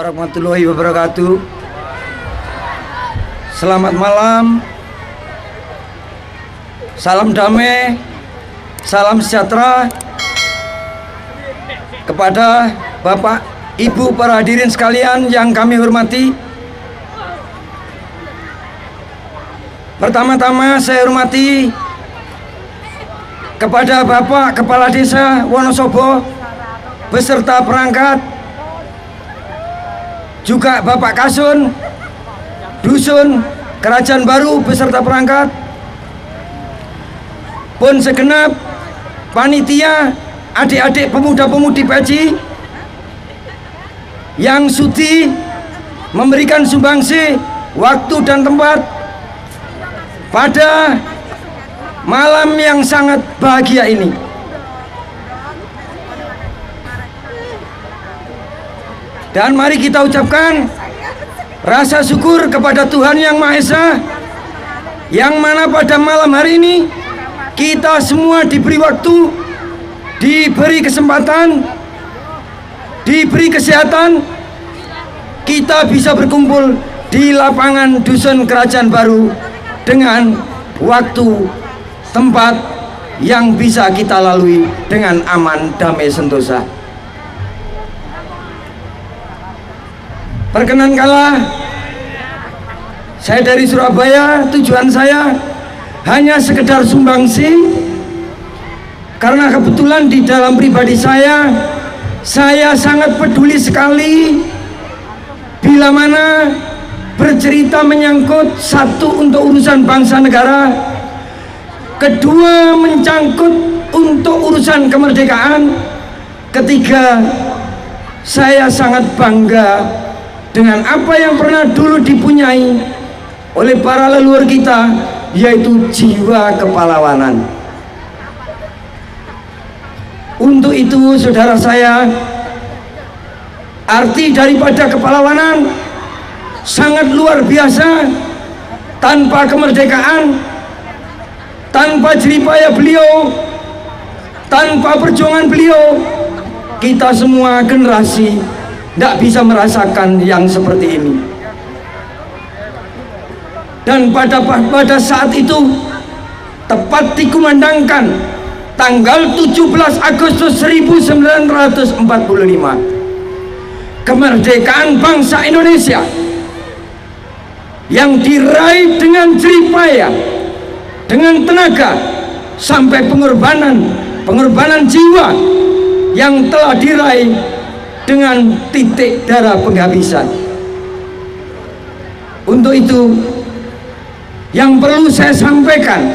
warahmatullahi wabarakatuh. Selamat malam. Salam damai, salam sejahtera kepada Bapak, Ibu, para hadirin sekalian yang kami hormati. Pertama-tama saya hormati kepada Bapak Kepala Desa Wonosobo beserta perangkat, juga Bapak Kasun, Dusun, Kerajaan Baru beserta perangkat, pun segenap panitia, adik-adik pemuda-pemudi Paci yang sudi memberikan sumbangsi waktu dan tempat pada malam yang sangat bahagia ini. Dan mari kita ucapkan rasa syukur kepada Tuhan Yang Maha Esa, yang mana pada malam hari ini kita semua diberi waktu, diberi kesempatan, diberi kesehatan, kita bisa berkumpul di lapangan Dusun Kerajaan Baru dengan waktu, tempat yang bisa kita lalui dengan aman, damai, sentosa. Perkenankanlah, saya dari Surabaya, tujuan saya hanya sekedar sumbangsi, karena kebetulan di dalam pribadi saya sangat peduli sekali bila mana bercerita menyangkut satu untuk urusan bangsa negara, kedua mencangkut untuk urusan kemerdekaan, ketiga saya sangat bangga dengan apa yang pernah dulu dipunyai oleh para leluhur kita, yaitu jiwa kepahlawanan. Untuk itu saudara saya, arti daripada kepahlawanan sangat luar biasa. Tanpa kemerdekaan, tanpa jeripaya beliau, tanpa perjuangan beliau, kita semua generasi tidak bisa merasakan yang seperti ini. Dan pada saat itu tepat dikumandangkan tanggal 17 Agustus 1945, kemerdekaan bangsa Indonesia yang diraih dengan jeripaya, dengan tenaga, sampai pengorbanan jiwa yang telah diraih dengan titik darah penghabisan. Untuk itu yang perlu saya sampaikan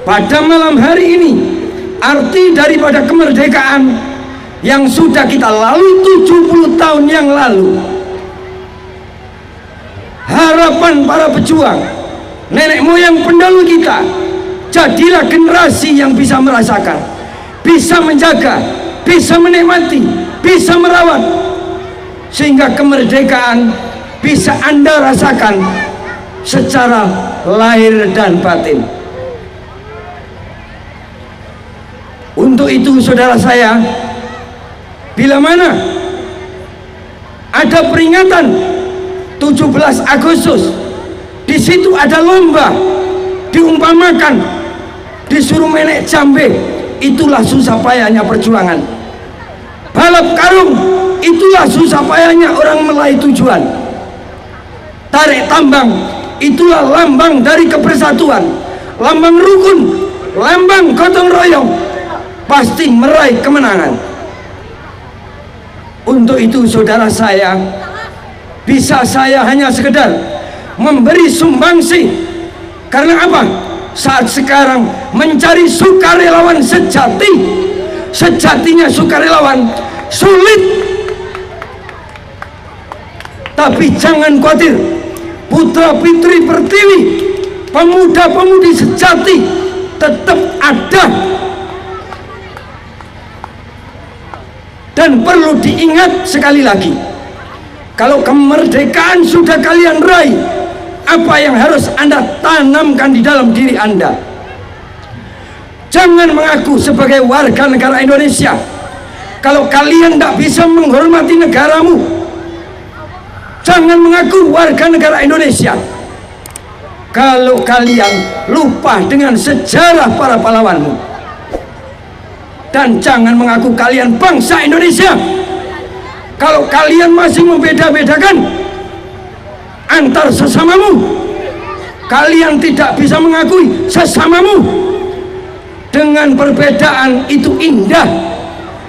pada malam hari ini, arti daripada kemerdekaan yang sudah kita lalui 70 tahun yang lalu. Harapan para pejuang, nenek moyang pendahulu kita, jadilah generasi yang bisa merasakan, bisa menjaga, bisa menikmati, bisa merawat, sehingga kemerdekaan bisa Anda rasakan secara lahir dan batin. Untuk itu saudara saya, bila mana ada peringatan 17 Agustus, di situ ada lomba, diumpamakan disuruh menek jambe, itulah susah payahnya perjuangan. Balap karung, itulah susah payahnya orang meraih tujuan. Tarik tambang, itulah lambang dari kebersatuan, lambang rukun, lambang gotong royong, pasti meraih kemenangan. Untuk itu saudara saya, bisa saya hanya sekedar memberi sumbangsi. Karena apa? Saat sekarang mencari sukarelawan sejati, sejatinya sukarelawan sulit, tapi jangan khawatir, putra putri pertiwi, pemuda-pemudi sejati tetap ada. Dan perlu diingat sekali lagi, kalau kemerdekaan sudah kalian raih, apa yang harus Anda tanamkan di dalam diri Anda? Jangan mengaku sebagai warga negara Indonesia, Kalau kalian tidak bisa menghormati negaramu, jangan mengaku warga negara Indonesia. Kalau kalian lupa dengan sejarah para pahlawanmu, dan jangan mengaku kalian bangsa Indonesia. Kalau kalian masih membeda-bedakan antar sesamamu, kalian tidak bisa mengakui sesamamu. Dengan perbedaan itu indah,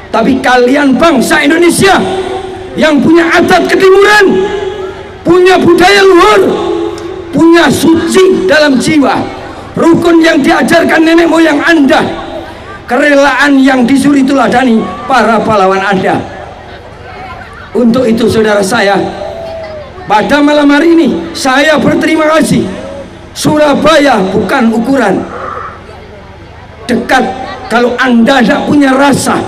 tapi kalian bangsa Indonesia yang punya adat ketimuran, punya budaya luhur, punya suci dalam jiwa, rukun yang diajarkan nenek moyang Anda, kerelaan yang disuruh teladani para pahlawan Anda. Untuk itu saudara saya, pada malam hari ini saya berterima kasih. Surabaya bukan ukuran. Dekat kalau Anda tidak punya rasa,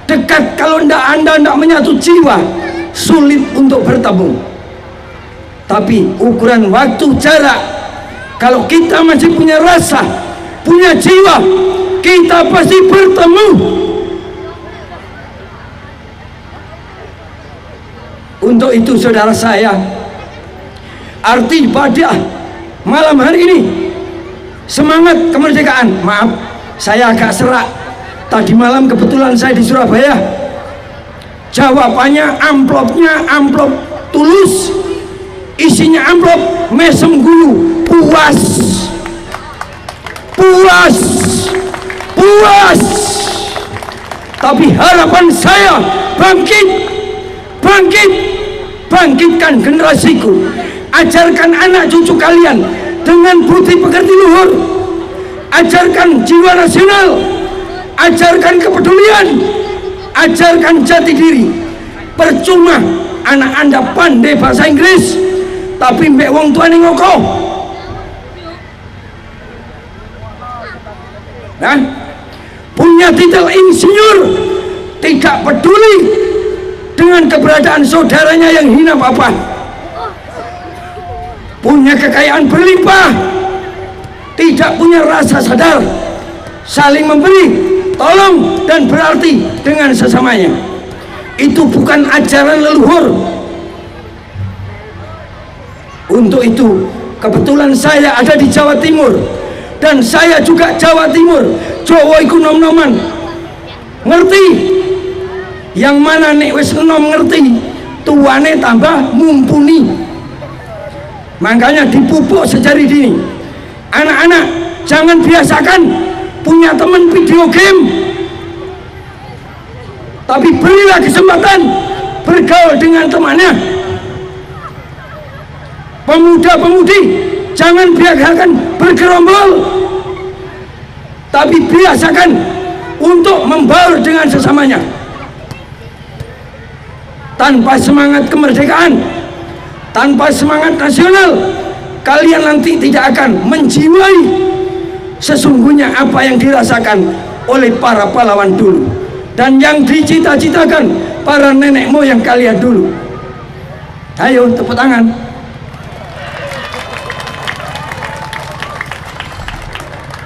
dekat kalau Anda tidak menyatu jiwa, sulit untuk bertemu. Tapi ukuran waktu, jarak, kalau kita masih punya rasa, punya jiwa, kita pasti bertemu. Untuk itu saudara saya, arti pada malam hari ini semangat kemerdekaan. Maaf, saya agak serak. Tadi malam kebetulan saya di Surabaya. Jawabannya amplopnya amplop tulus, isinya amplop mesem guyu, puas, puas, puas. Tapi harapan saya bangkit, bangkit, bangkitkan generasiku. Ajarkan anak cucu kalian dengan budi pekerti luhur, ajarkan jiwa nasional, ajarkan kepedulian, ajarkan jati diri. Percuma anak Anda pandai bahasa Inggris tapi mbek wong tuane ngoko. Nah, punya titel insinyur, tidak peduli dengan keberadaan saudaranya yang hina papa. Punya kekayaan berlimpah, tidak punya rasa sadar, saling memberi, tolong dan berarti dengan sesamanya. Itu bukan ajaran leluhur. Untuk itu kebetulan saya ada di Jawa Timur, dan saya juga Jawa Timur. Jawa iku nom-noman, ngerti? Yang mana nek wis nom ngerti, tuane tambah mumpuni. Makanya dipupuk sejari dini. Anak-anak jangan biasakan punya teman video game, tapi berilah kesempatan bergaul dengan temannya. Pemuda-pemudi jangan biarkan bergerombol, tapi biasakan untuk membaur dengan sesamanya. Tanpa semangat kemerdekaan, tanpa semangat nasional, kalian nanti tidak akan menjiwai sesungguhnya apa yang dirasakan oleh para pahlawan dulu dan yang dicita-citakan para nenek moyang kalian dulu. Ayo tepuk tangan.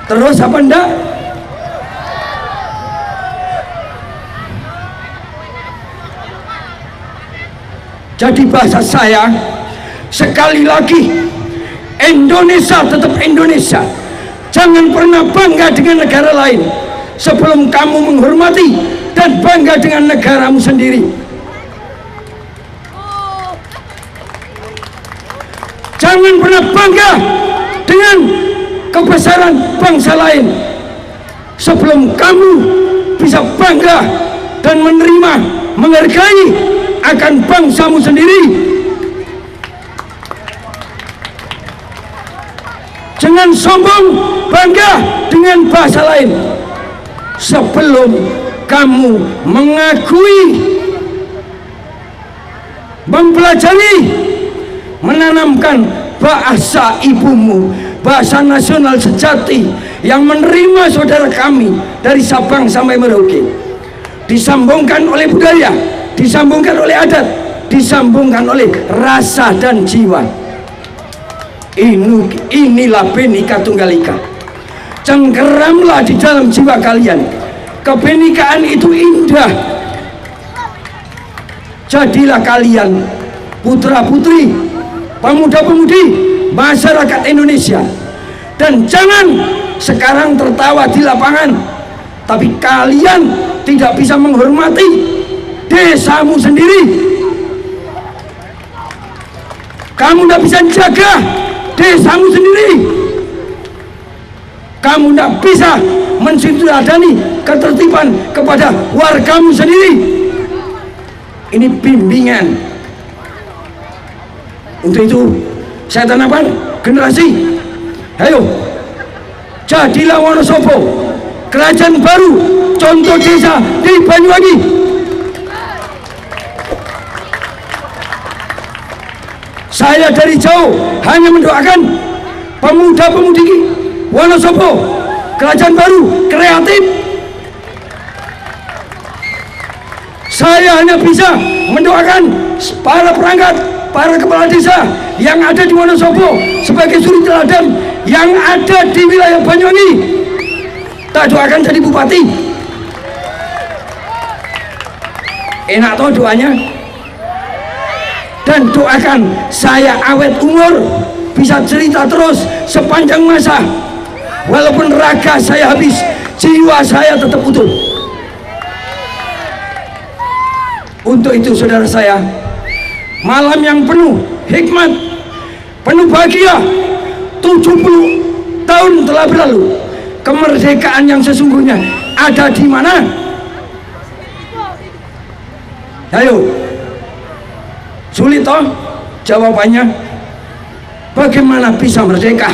Terus apa enggak? Jadi bahasa saya sekali lagi, Indonesia tetap Indonesia. Jangan pernah bangga dengan negara lain sebelum kamu menghormati dan bangga dengan negaramu sendiri. Jangan pernah bangga dengan kebesaran bangsa lain sebelum kamu bisa bangga dan menerima, menghargai akan bangsamu sendiri. Jangan sombong bangga dengan bahasa lain sebelum kamu mengakui, mempelajari, menanamkan bahasa ibumu, bahasa nasional sejati yang menerima saudara kami dari Sabang sampai Merauke, disambungkan oleh budaya, disambungkan oleh adat, disambungkan oleh rasa dan jiwa. Inilah Bhinneka Tunggal Ika. Cengkeramlah di dalam jiwa kalian. Kebenekaan itu indah, Jadilah kalian putra-putri, pemuda-pemudi masyarakat Indonesia. Dan jangan sekarang tertawa di lapangan, tapi kalian tidak bisa menghormati desamu sendiri. Kamu tidak bisa jaga desamu sendiri. Kamu tidak bisa mensuradani ketertiban kepada wargamu sendiri. Ini bimbingan. Untuk itu saya tanamkan generasi, ayo jadilah Wonosobo kerajaan baru, contoh desa di Banyuwangi. Saya dari jauh hanya mendoakan pemuda-pemudi Wonosobo kerajaan baru kreatif. Saya hanya bisa mendoakan para perangkat, para kepala desa yang ada di Wonosobo sebagai suri teladan yang ada di wilayah Banyuwangi. Tak doakan jadi bupati. Enak toh doanya. Dan doakan saya awet umur, bisa cerita terus sepanjang masa. Walaupun raga saya habis, jiwa saya tetap utuh. Untuk itu saudara saya, malam yang penuh hikmat, penuh bahagia, 70 tahun telah berlalu. Kemerdekaan yang sesungguhnya ada di mana? Ayo, sulit toh jawabannya. Bagaimana bisa merdeka?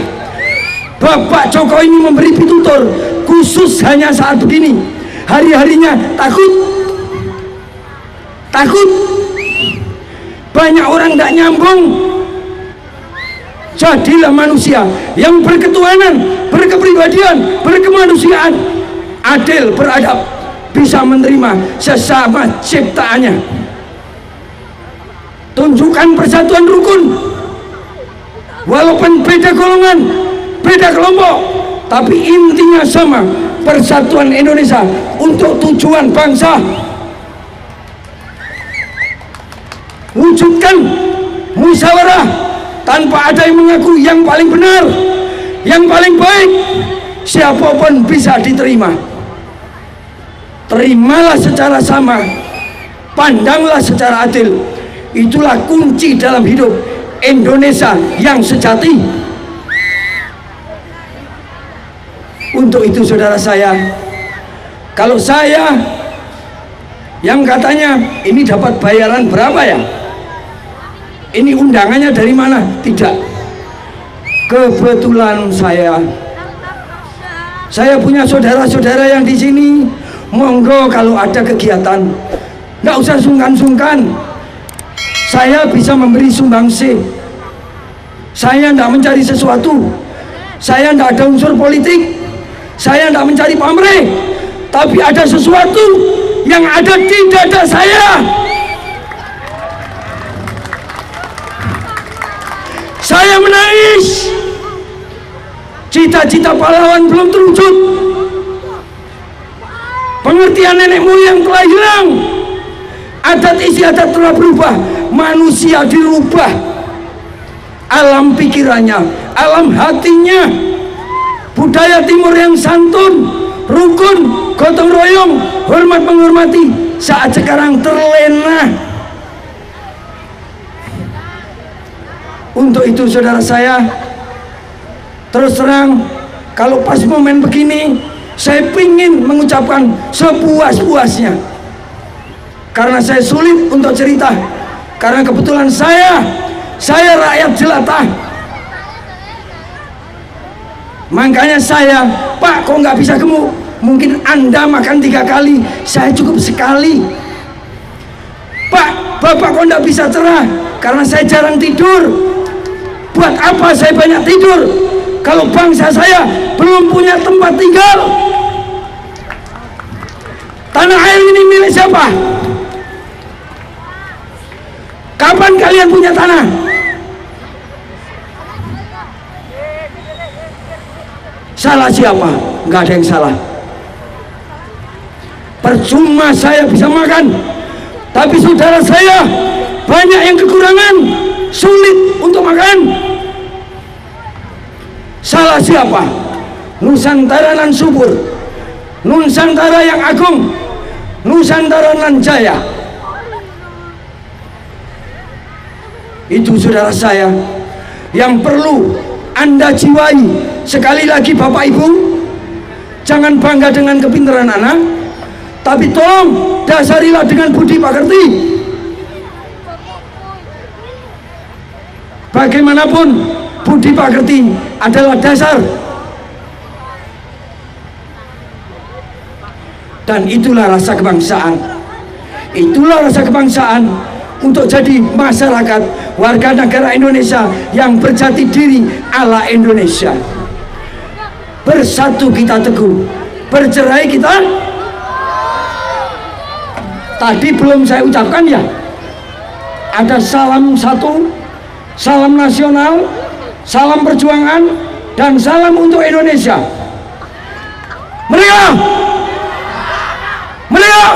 Bapak Jokowi ini memberi pitutur khusus hanya saat begini. Hari-harinya takut. Banyak orang tidak nyambung. Jadilah manusia yang berketuhanan, berkepribadian, berkemanusiaan, adil, beradab, bisa menerima sesama ciptaannya. Tunjukkan persatuan rukun, walaupun beda golongan, beda kelompok, tapi intinya sama, persatuan Indonesia untuk tujuan bangsa. Wujudkan musyawarah tanpa ada yang mengaku yang paling benar, yang paling baik. Siapapun bisa diterima. Terimalah secara sama, pandanglah secara adil. Itulah kunci dalam hidup Indonesia yang sejati. Untuk itu saudara saya, kalau saya yang katanya ini dapat bayaran berapa ya, ini undangannya dari mana? Tidak. Kebetulan saya punya saudara-saudara yang di sini. Monggo kalau ada kegiatan, nggak usah sungkan-sungkan. Saya bisa memberi sumbangsi. Saya tidak mencari sesuatu. Saya tidak ada unsur politik. Saya tidak mencari pamrih. Tapi ada sesuatu yang ada di dada saya. Saya menangis. Cita-cita pahlawan belum terwujud. Pengertian nenek moyang telah hilang. Adat istiadat telah berubah. Manusia dirubah. Alam pikirannya, alam hatinya. Budaya timur yang santun, rukun, gotong royong, hormat menghormati, saat sekarang terlena. Untuk itu saudara saya, terus terang, kalau pas momen begini, saya ingin mengucapkan sepuas-puasnya. Karena saya sulit untuk cerita. Karena kebetulan saya rakyat jelata. Makanya saya, Pak kok nggak bisa gemuk? Mungkin Anda makan 3 kali, saya cukup sekali. Pak, Bapak kok nggak bisa cerah? Karena saya jarang tidur. Buat apa saya banyak tidur kalau bangsa saya belum punya tempat tinggal? Tanah air ini milik siapa? Kapan kalian punya tanah? Salah siapa? Nggak ada yang salah. Percuma saya bisa makan, Tapi saudara saya banyak yang kekurangan, sulit untuk makan. Salah siapa? Nusantara nan subur, Nusantara yang agung, Nusantara nan jaya. Itu saudara saya yang perlu Anda jiwai. Sekali lagi Bapak Ibu, jangan bangga dengan kepintaran anak, tapi tolong dasarilah dengan budi pekerti. Bagaimanapun budi pekerti adalah dasar, dan itulah rasa kebangsaan. Itulah rasa kebangsaan untuk jadi masyarakat warga negara Indonesia yang berjati diri ala Indonesia. Bersatu kita teguh, bercerai kita. Tadi belum saya ucapkan ya, ada salam satu, salam nasional, salam perjuangan, dan salam untuk Indonesia. Merdeka! Merdeka!